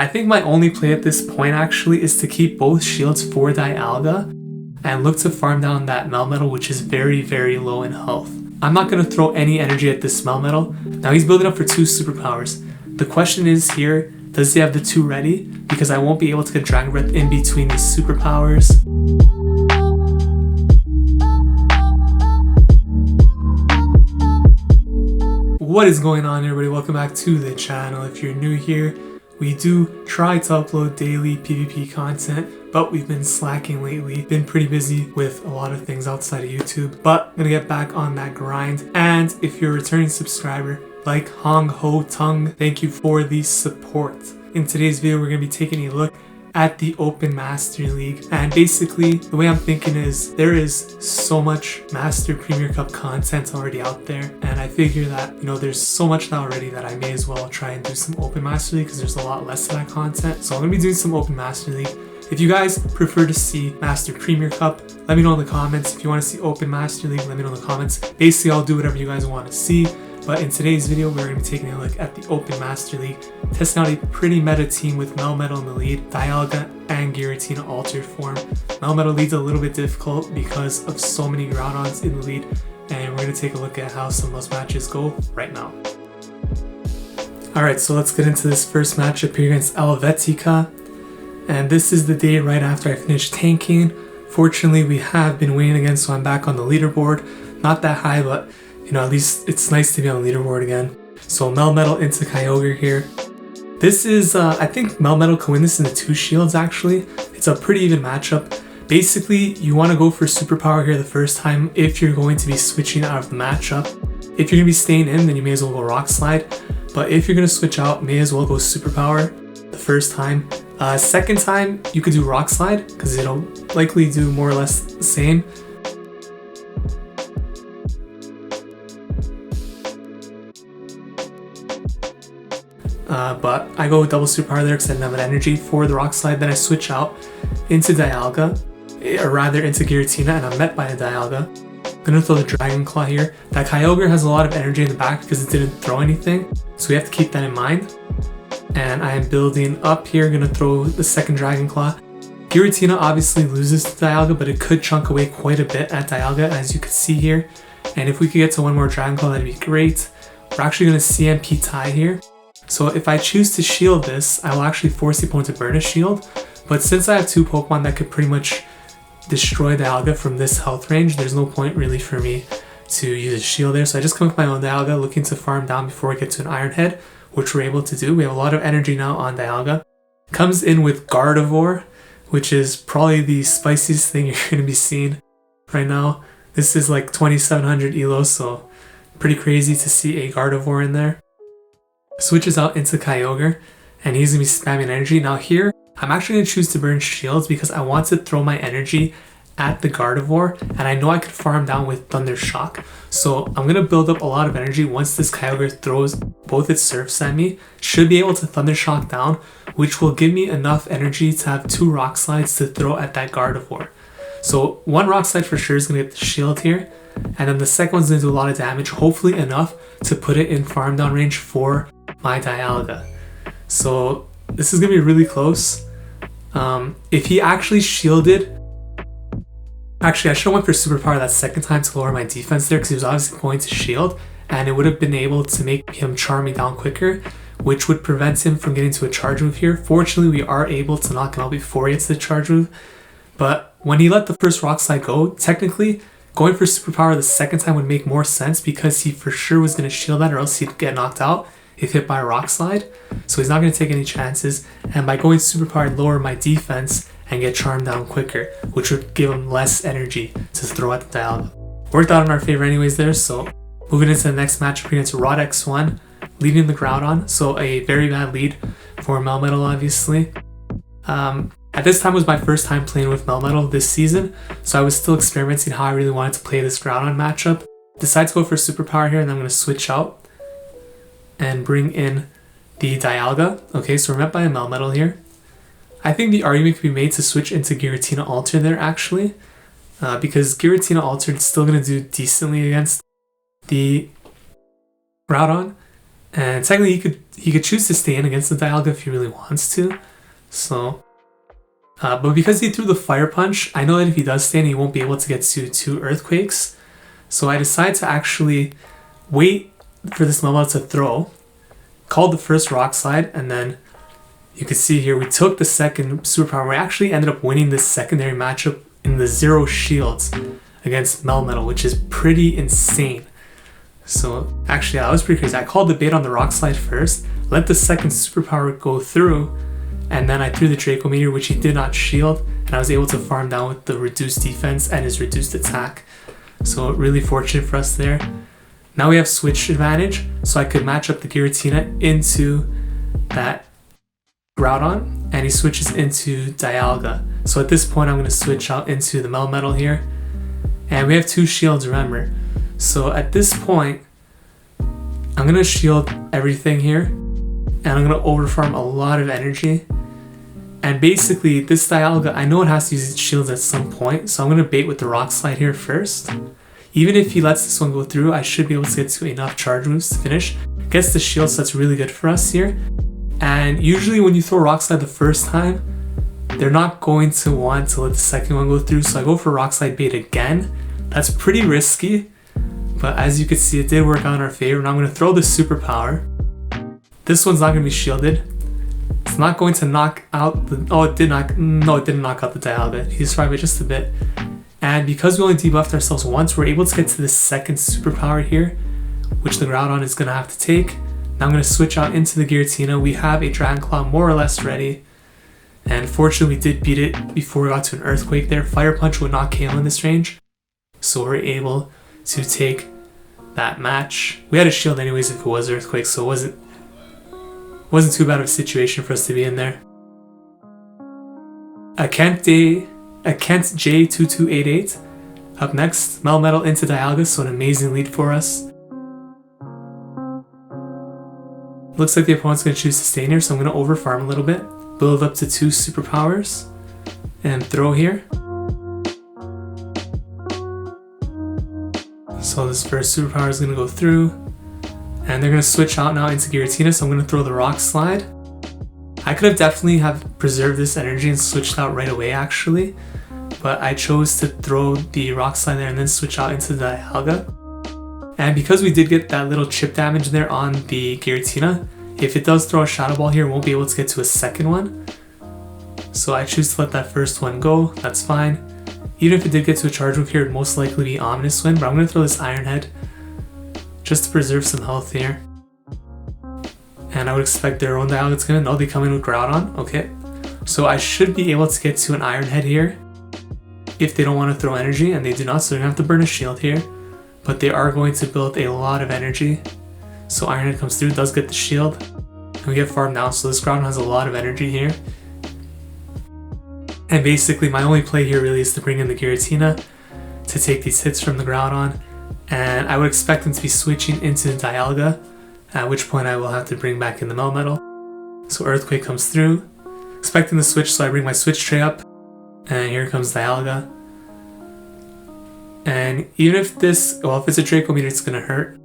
I think my only play at this point actually is to keep both shields for Dialga and look to farm down that Melmetal, which is very, very low in health. I'm not going to throw any energy at this Melmetal. Now he's building up for 2 superpowers. The question is here, does he have the 2 ready? Because I won't be able to get Dragon Breath in between these superpowers. What is going on, everybody? Welcome back to the channel. If you're new here, we do try to upload daily PvP content, but we've been slacking lately. Been pretty busy with a lot of things outside of YouTube, but I'm gonna get back on that grind. And if you're a returning subscriber, like Hong Ho Tung, thank you for the support. In today's video, we're gonna be taking a look at the Open Master League, and basically the way I'm thinking is there is so much Master Premier Cup content already out there, and I figure that there's so much now already that I may as well try and do some Open Master League because there's a lot less of that content. So I'm gonna be doing some Open Master League. If you guys prefer to see Master Premier Cup, let me know in the comments. If you want to see Open Master League, let me know in the comments. Basically, I'll do whatever you guys want to see. But in today's video, we're going to be taking a look at the Open Master League, testing out a pretty meta team with Melmetal in the lead, Dialga and Giratina altered form. Melmetal lead's a little bit difficult because of so many Groudons in the lead, and we're going to take a look at how some of those matches go right now. Alright, so let's get into this first matchup here against Helvetica. And this is the day right after I finished tanking. Fortunately, we have been winning again, so I'm back on the leaderboard. Not that high, but at least it's nice to be on the leaderboard again. So Melmetal into Kyogre here. This is, I think Melmetal can win this in the 2 shields actually. It's a pretty even matchup. Basically, you want to go for Superpower here the first time if you're going to be switching out of the matchup. If you're going to be staying in, then you may as well go Rock Slide. But if you're going to switch out, may as well go Superpower the first time. Second time, you could do Rock Slide because it'll likely do more or less the same. But I go with double superpower there because I didn't have an energy for the Rock Slide. Then I switch out into Dialga, or rather into Giratina, and I'm met by a Dialga. I'm gonna throw the Dragon Claw here. That Kyogre has a lot of energy in the back because it didn't throw anything, so we have to keep that in mind. And I am building up here, gonna throw the second Dragon Claw. Giratina obviously loses to Dialga, but it could chunk away quite a bit at Dialga, as you can see here. And if we could get to one more Dragon Claw, that'd be great. We're actually gonna CMP tie here. So if I choose to shield this, I will actually force the opponent to burn a shield. But since I have 2 Pokemon that could pretty much destroy Dialga from this health range, there's no point really for me to use a shield there. So I just come with my own Dialga, looking to farm down before we get to an Iron Head, which we're able to do. We have a lot of energy now on Dialga. Comes in with Gardevoir, which is probably the spiciest thing you're going to be seeing right now. This is like 2700 elo, so pretty crazy to see a Gardevoir in there. Switches out into Kyogre, and he's going to be spamming energy. Now here, I'm actually going to choose to burn shields because I want to throw my energy at the Gardevoir, and I know I could farm down with Thunder Shock. So I'm going to build up a lot of energy once this Kyogre throws both its Surfs at me. Should be able to Thunder Shock down, which will give me enough energy to have 2 Rock Slides to throw at that Gardevoir. So 1 Rock Slide for sure is going to get the shield here, and then the second one's going to do a lot of damage, hopefully enough to put it in farm down range for my Dialga. So this is going to be really close. If he actually shielded... Actually, I should have went for Superpower that second time to lower my defense there because he was obviously going to shield, and it would have been able to make him charm me down quicker, which would prevent him from getting to a charge move here. Fortunately, we are able to knock him out before he gets to the charge move. But when he let the first Rock Slide go, technically, going for Superpower the second time would make more sense because he for sure was going to shield that or else he'd get knocked out if hit by a Rock Slide. So he's not going to take any chances, and by going Superpower, I'd lower my defense and get charmed down quicker, which would give him less energy to throw at the Dialga. Worked out in our favor anyways there, so moving into the next matchup against Rod X1, leading the Groudon, so a very bad lead for Melmetal obviously. At this time was my first time playing with Melmetal this season, so I was still experimenting how I really wanted to play this Groudon matchup. Decided to go for Superpower here, and I'm going to switch out and bring in the Dialga. Okay, so we're met by a Melmetal here. I think the argument could be made to switch into Giratina Alter there actually, because Giratina Altered is still going to do decently against the Groudon. And technically he could choose to stay in against the Dialga if he really wants to. So, but because he threw the Fire Punch, I know that if he does stay in, he won't be able to get to 2 Earthquakes. So I decided to actually wait for this Melmetal to throw, called the first Rock Slide, and then you can see here we took the second Superpower. We actually ended up winning this secondary matchup in the 0 shields against Melmetal, which is pretty insane. So actually, yeah, that was pretty crazy. I called the bait on the Rock Slide first, let the second Superpower go through, and then I threw the Draco Meteor, which he did not shield, and I was able to farm down with the reduced defense and his reduced attack. So really fortunate for us there. Now we have switch advantage, so I could match up the Giratina into that Groudon, and he switches into Dialga. So at this point, I'm going to switch out into the Melmetal here, and we have 2 shields, remember. So at this point, I'm going to shield everything here, and I'm going to overfarm a lot of energy. And basically, this Dialga, I know it has to use its shields at some point, so I'm going to bait with the Rock Slide here first. Even if he lets this one go through, I should be able to get to enough charge moves to finish. Gets the shield, so that's really good for us here. And usually when you throw Rock Slide the first time, they're not going to want to let the second one go through, so I go for Rock Slide bait again. That's pretty risky, but as you can see, it did work out in our favor. Now I'm going to throw the Superpower. This one's not going to be shielded. It's not going to knock out the... Oh, it did not... No, it didn't knock out the Dialga. He survived it just a bit. And because we only debuffed ourselves once, we're able to get to the second Superpower here, which the Groudon is going to have to take. Now I'm going to switch out into the Giratina. We have a Dragon Claw more or less ready. And fortunately, we did beat it before we got to an Earthquake there. Fire Punch would not KO in this range. So we're able to take that match. We had a shield anyways if it was Earthquake, so it wasn't too bad of a situation for us to be in there. A Kent J2288 up next. Melmetal into Dialga, so an amazing lead for us. Looks like the opponent's going to choose to stay in here, so I'm going to overfarm a little bit. Build up to 2 Superpowers and throw here. So this first Superpower is going to go through, and they're going to switch out now into Giratina, so I'm going to throw the Rock Slide. I could have definitely have preserved this energy and switched out right away actually, but I chose to throw the Rock Slide there and then switch out into the Dialga. And because we did get that little chip damage there on the Giratina, if it does throw a Shadow Ball here, it won't be able to get to a second one. So I choose to let that first one go, that's fine. Even if it did get to a charge move here, it would most likely be Ominous Wind, but I'm going to throw this Iron Head just to preserve some health here. And I would expect their own Dialga's going to know they come in with Groudon, okay. So I should be able to get to an Iron Head here if they don't want to throw energy, and they do not, so they're going to have to burn a shield here. But they are going to build a lot of energy. So Iron Head comes through, does get the shield, and we get farmed down, so this Groudon has a lot of energy here. And basically my only play here really is to bring in the Giratina to take these hits from the Groudon, and I would expect them to be switching into Dialga, at which point I will have to bring back in the Melmetal. So Earthquake comes through, expecting the switch, so I bring my switch tray up, and here comes Dialga. And even if this, well, if it's a Draco Meteor, it's going to hurt.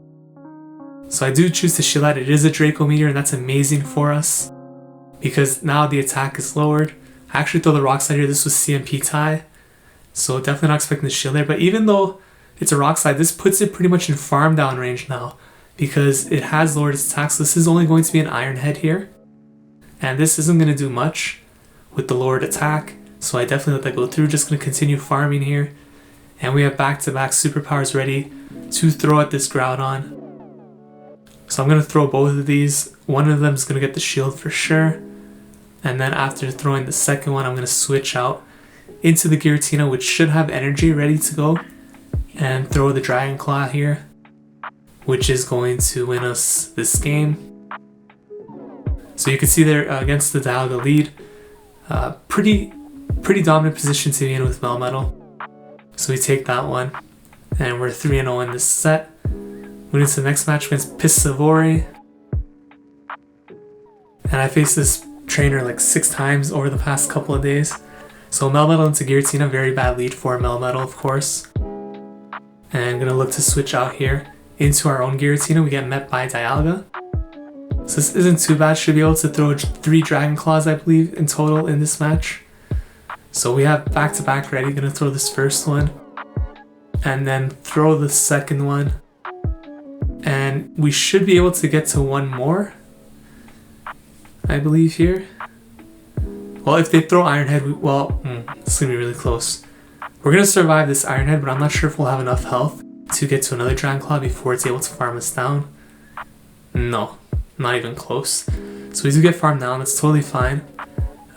So I do choose to shield that. It is a Draco Meteor, and that's amazing for us, because now the attack is lowered. I actually throw the Rock Slide here. This was CMP tie, so definitely not expecting the shield there. But even though it's a Rock Slide, this puts it pretty much in farm down range now, because it has lowered its attack. So this is only going to be an Iron Head here, and this isn't going to do much with the lowered attack. So I definitely let that go through. Just going to continue farming here, and we have back-to-back Superpowers ready to throw at this Groudon. So I'm going to throw both of these. One of them is going to get the shield for sure. And then after throwing the second one, I'm going to switch out into the Giratina, which should have energy ready to go, and throw the Dragon Claw here, which is going to win us this game. So you can see there against the Dialga lead, pretty dominant position to be in with Melmetal. So we take that one, and we're 3-0 in this set. Moving to the next match against Pisavori. And I faced this trainer like 6 times over the past couple of days. So Melmetal into Giratina, very bad lead for Melmetal, of course. And I'm going to look to switch out here into our own Giratina. We get met by Dialga. So this isn't too bad. Should be able to throw 3 Dragon Claws, I believe, in total in this match. So we have back-to-back ready. Gonna throw this first one. And then throw the second one. And we should be able to get to one more, I believe, here. Well, if they throw Iron Head, it's gonna be really close. We're gonna survive this Iron Head, but I'm not sure if we'll have enough health to get to another Dragon Claw before it's able to farm us down. No, not even close. So we do get farmed down, that's totally fine.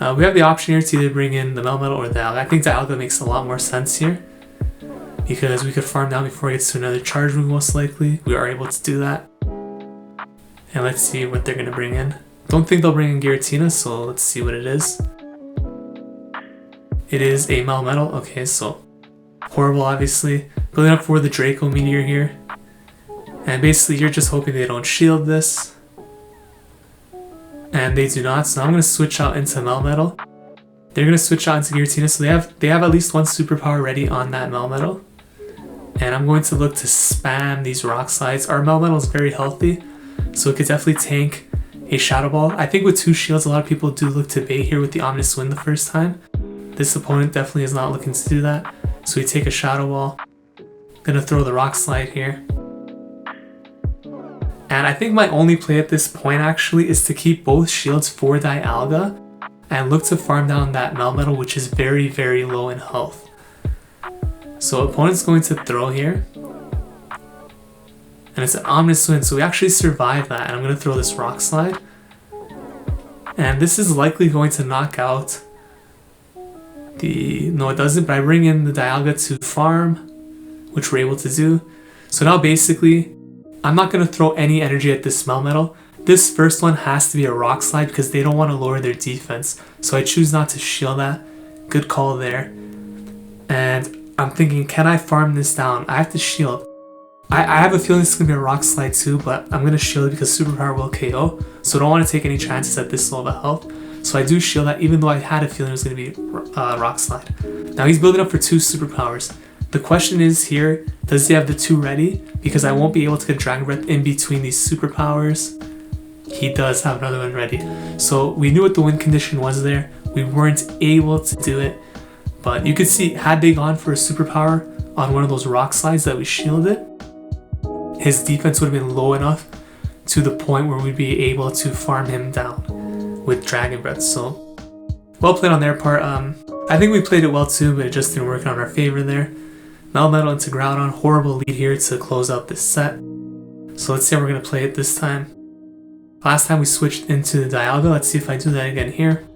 We have the option here to either bring in the Melmetal or Dialga. I think Dialga makes a lot more sense here, because we could farm down before it gets to another charge move most likely. We are able to do that. And let's see what they're gonna bring in. Don't think they'll bring in Giratina, so let's see what it is. It is a Melmetal. Okay, so horrible obviously. Building up for the Draco Meteor here. And basically you're just hoping they don't shield this. And they do not, so I'm going to switch out into Melmetal. They're going to switch out into Giratina, so they have at least one superpower ready on that Melmetal. And I'm going to look to spam these Rock Slides. Our Melmetal is very healthy, so it could definitely tank a Shadow Ball. I think with 2 shields, a lot of people do look to bait here with the Ominous Wind the first time. This opponent definitely is not looking to do that. So we take a Shadow Ball. Gonna throw the Rock Slide here. And I think my only play at this point actually is to keep both shields for Dialga and look to farm down that Melmetal, which is very, very low in health. So opponent's going to throw here. And it's an Ominous Wind, so we actually survive that. And I'm going to throw this Rock Slide. And this is likely going to knock out the... No, it doesn't, but I bring in the Dialga to farm, which we're able to do. So now basically, I'm not going to throw any energy at this Melmetal. This first one has to be a Rock Slide because they don't want to lower their defense. So I choose not to shield that. Good call there. And I'm thinking, can I farm this down? I have to shield. I have a feeling this is going to be a Rock Slide too, but I'm going to shield it because Superpower will KO. So I don't want to take any chances at this low of a health. So I do shield that, even though I had a feeling it was going to be Rock Slide. Now he's building up for 2 Superpowers. The question is here, does he have the 2 ready? Because I won't be able to get Dragon Breath in between these Superpowers. He does have another one ready. So we knew what the win condition was there. We weren't able to do it. But you could see, had they gone for a Superpower on one of those Rock Slides that we shielded, his defense would have been low enough to the point where we'd be able to farm him down with Dragon Breath. So, well played on their part. I think we played it well too, but it just didn't work out in our favor there. Melmetal into Groudon, horrible lead here to close out this set. So let's see how we're going to play it this time. Last time we switched into the Dialga, let's see if I do that again here.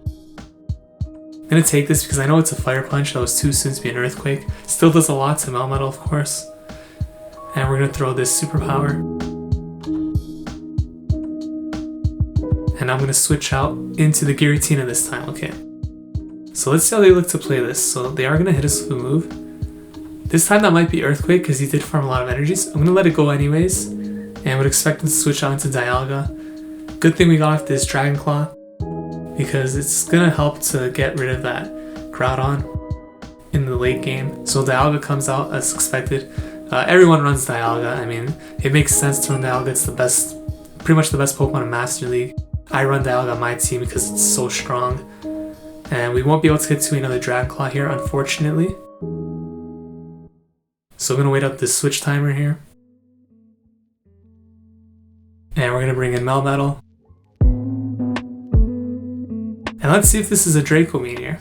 I'm going to take this because I know it's a Fire Punch, that was too soon to be an Earthquake. Still does a lot to Melmetal, of course. And we're going to throw this Superpower. And I'm going to switch out into the Giratina this time, okay. So let's see how they look to play this. So they are going to hit us with a move. This time that might be Earthquake because he did farm a lot of energies. I'm going to let it go anyways. And would expect him to switch out into Dialga. Good thing we got off this Dragon Claw, because it's going to help to get rid of that Groudon in the late game. So Dialga comes out as expected. Everyone runs Dialga. I mean, it makes sense to run Dialga. It's the best, pretty much the best Pokemon in Master League. I run Dialga on my team because it's so strong. And we won't be able to get to another Dragon Claw here, unfortunately. So I'm going to wait up this switch timer here. And we're going to bring in Melmetal. And let's see if this is a Draco Meteor.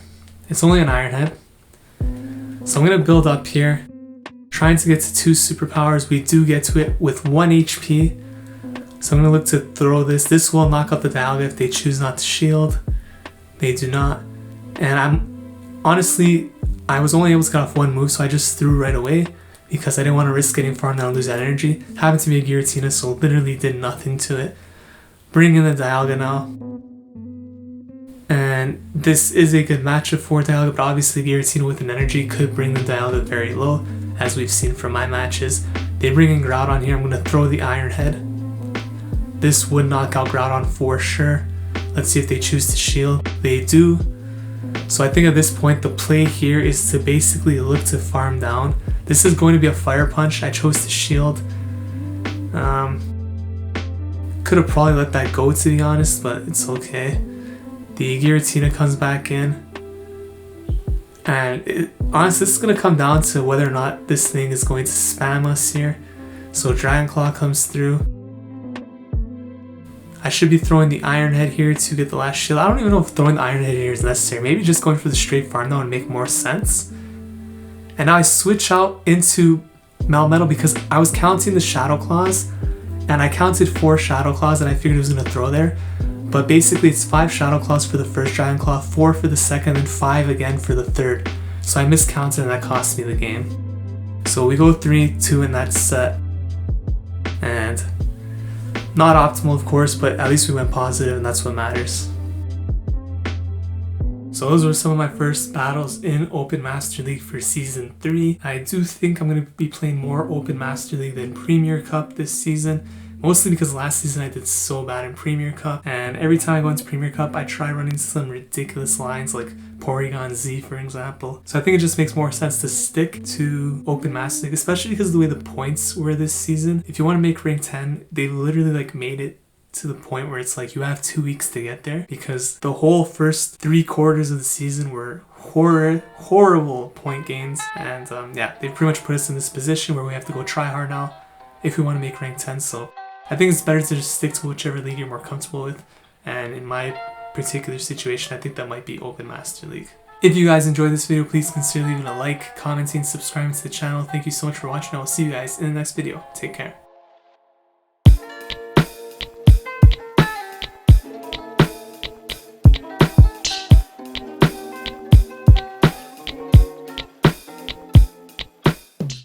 It's only an Iron Head. So I'm going to build up here. Trying to get to 2 Superpowers. We do get to it with 1 HP. So I'm going to look to throw this. This will knock out the Dialga if they choose not to shield. They do not. And honestly, I was only able to get off 1 move, so I just threw right away because I didn't want to risk getting farmed down and lose that energy. Happened to be a Giratina, so literally did nothing to it. Bring in the Dialga now. And this is a good matchup for Dialga, but obviously Giratina with an energy could bring the Dialga very low, as we've seen from my matches. They bring in Groudon here. I'm going to throw the Iron Head. This would knock out Groudon for sure. Let's see if they choose to shield. They do. So I think at this point the play here is to basically look to farm down. This is going to be a Fire Punch. I chose to shield. Could could have probably let that go, to be honest, but it's okay. The Giratina comes back in. And honestly, this is going to come down to whether or not this thing is going to spam us here. So Dragon Claw comes through. I should be throwing the Iron Head here to get the last shield. I don't even know if throwing the Iron Head here is necessary. Maybe just going for the straight farm though would make more sense. And now I switch out into Melmetal because I was counting the Shadow Claws. And I counted 4 Shadow Claws that I figured it was going to throw there. But basically it's 5 Shadow Claws for the first Dragon Claw, 4 for the second, and 5 again for the third. So I miscounted and that cost me the game. So we go 3-2 in that set. And not optimal of course, but at least we went positive and that's what matters. So those were some of my first battles in Open Master League for Season 3. I do think I'm going to be playing more Open Master League than Premier Cup this season. Mostly because last season I did so bad in Premier Cup, and every time I go into Premier Cup I try running some ridiculous lines like Porygon Z for example. So I think it just makes more sense to stick to Open Master League, especially because of the way the points were this season. If you want to make rank 10, they literally like made it to the point where it's like you have 2 weeks to get there, because the whole first 3 quarters of the season were horrible point gains, and yeah, they pretty much put us in this position where we have to go try hard now if we want to make rank 10. So I think it's better to just stick to whichever league you're more comfortable with, and in my particular situation I think that might be Open Master League. If you guys enjoyed this video, please consider leaving a like, commenting, subscribing to the channel. Thank you so much for watching. I will see you guys in the next video. Take care.